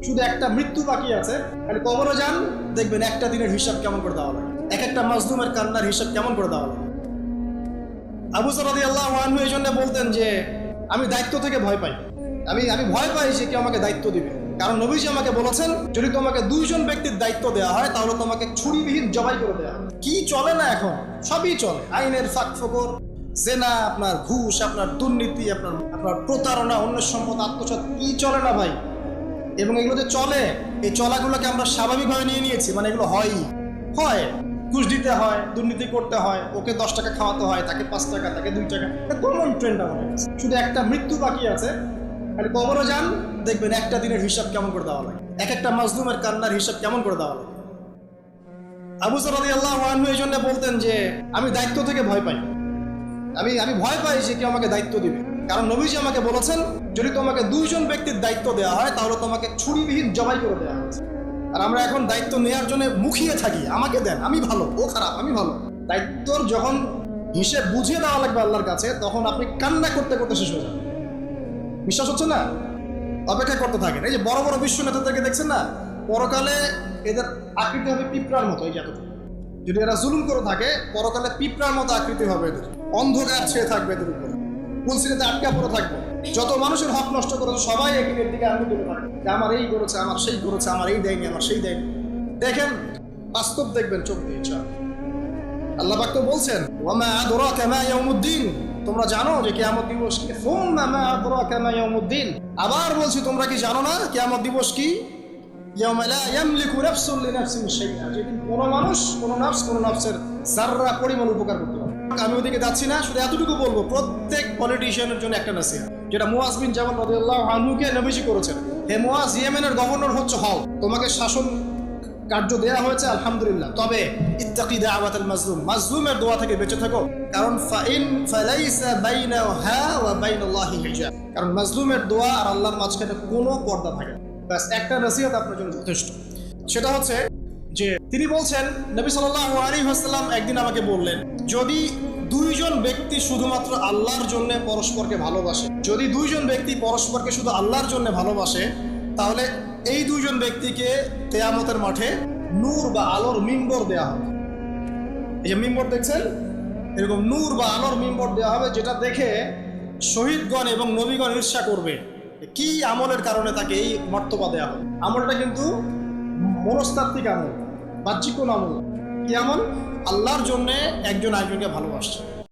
শুধু একটা মৃত্যু বাকি আছে। মানে কবরে যান, দেখবেন একটা দিনের হিসাব কেমন করে দেওয়া লাগে, এক একটা মাজলুমের কান্নার হিসাব কেমন করে দেওয়া লাগে। আবু যর রাদিয়াল্লাহু আনহু এই জন্য বলতেন যে আমি দায়িত্ব থেকে ভয় পাই, আমি ভয় পাই যে কেউ আমাকে দায়িত্ব দিবে। কারণ নবীজি আমাকে বলেছেন, যদি তোমাকে দুইজন ব্যক্তির দায়িত্ব দেওয়া হয় তাহলে তোমাকে ছুরিবিহীন জবাই করে দেওয়া হয়। কি চলে না এখন? সবই চলে, আইনের ফাঁক ফোকর, জেনা, আপনার ঘুষ, আপনার দুর্নীতি, আপনার প্রতারণা, অন্যের সম্পদ আত্মসাৎ, কি চলে না ভাই? এবং এগুলো যে চলে, এই চলাগুলোকে আমরা স্বাভাবিকভাবে নিয়েছি, মানে এগুলো হয়। ঘুষ দিতে হয়, দুর্নীতি করতে হয়, ওকে 10 টাকা খাওয়াতে হয়, তাকে 5 টাকা, তাকে 2 টাকা, কমন ট্রেন্ড আমাদের কাছে। শুধু একটা মৃত্যু বাকি আছে। মানে কবরে যান, দেখবেন একটা দিনের হিসাব কেমন করে দেওয়া লাগে, এক একটা মাজলুমের কান্নার হিসাব কেমন করে দেওয়া লাগে। আবু যর রাদিয়াল্লাহু আনহু এই জন্য বলতেন যে আমি দায়িত্ব থেকে ভয় পাই, আমি ভয় পাই যে কেউ আমাকে দায়িত্ব দিবে। কারণ নবীজি আমাকে বলেছেন, যদি তোমাকে দুইজন ব্যক্তির দায়িত্ব দেওয়া হয় তাহলে তোমাকে ছুরিবিহীন জবাই করে দেওয়া হয়েছে। আর আমরা এখন দায়িত্ব নেওয়ার জন্য মুখিয়ে থাকি, আমাকে দেন, আমি ভালো, ও খারাপ, আমি ভালো। দায়িত্বর যখন হিসেব বুঝিয়ে দেওয়া লাগবে আল্লাহর কাছে, তখন আপনি কান্না করতে করতে শেষ হয়ে যাবেন। বিশ্বাস হচ্ছে না? অপেক্ষা করতে থাকেন। এই যে বড় বড় বিশ্ব নেতাদেরকে দেখছেন না, পরকালে এদের আকৃতি হবে পিঁপড়ার মতো। এই যতটুকু যদি এরা জুলুম করে থাকে, পরকালে পিঁপড়ার মতো আকৃতি হবে এদের, অন্ধকার ছেয়ে থাকবে এদের উপরে, পুলসিনেতে আটকা পড়ে থাকবে। যত মানুষের হক নষ্ট করেছে সবাই একের দিকে আঙুল তুলে থাকবে, আমার এই করেছে, আমার সেই করেছে, আমার এই দেয়নি, আমার সেই দেয়নি। দেখেন, বাস্তব দেখবেন চোখ দিয়ে। আল্লাহ পাক তো বলছেন, ওয়ামা আদরাকা মা ইয়াউমুদ্দিন, তোমরা জানো যে কিয়ামত দিবস কি? সুম্মা মা আদরাকা মা ইয়াউমুদ্দিন, আবার বলছি তোমরা কি জানো না কিয়ামত দিবস কি? ইয়াউমা লা ইয়ামলিকু নাফসুন লিনাফসিন শাইআ, যেদিন কোনো মানুষ, কোনো নাফসের যাররা পরিমাণ উপকার করতে পারে। আমি ওদিকে যাচ্ছি না, শুধু এতটুকু বলবো, প্রত্যেক পলিটিশিয়ানের জন্য একটা নসিহত, যেটা মুআজ বিন জাবাল রাদিয়াল্লাহু আনহুকে নবীজি করেছেন। হে মুআজ, ইয়েমেনের গভর্নর হচ্ছে হল, তোমাকে শাসন কার্য দেয়া হয়েছে, আলহামদুলিল্লাহ, তবে ইত্তাকি দাওয়াতাল মাজলুম, মাজলুমের দোয়া থেকে বেঁচে থাকো। কারণ ফালাইসা বাইনাহা ওয়া বাইনাল্লাহি হিজাব, কারণ মাজলুমের দোয়া আর আল্লাহর মাঝখানে কোনো পর্দা থাকে না। ব্যাস একটা নসিহত আপনার জন্য যথেষ্ট। সেটা হচ্ছে যে তিনি বলছেন, নবী সাল্লাল্লাহু আলাইহি ওয়াসাল্লাম একদিন আমাকে বললেন, যদি দুইজন ব্যক্তি শুধুমাত্র আল্লাহর জন্য পরস্পরকে ভালোবাসে, যদি দুইজন ব্যক্তি পরস্পরকে শুধু আল্লাহর জন্য ভালোবাসে, তাহলে এই দুইজন ব্যক্তিকে কিয়ামতের মাঠে নূর বা আলোর মিম্বর দেয়া হবে। এই যে মিম্বর দেখছেন, এরকম নূর বা আলোর মিম্বর দেওয়া হবে, যেটা দেখে শহীদগণ এবং নবীগণ ঈর্ষা করবে। কি আমলের কারণে তাকে এই মর্তবা দেওয়া হবে? আমলটা কিন্তু মনস্তাত্ত্বিক আমল, বাহ্যিক কোন আমল। কি আমল? আল্লাহর জন্য একজন আরেকজনকে ভালোবাসছে।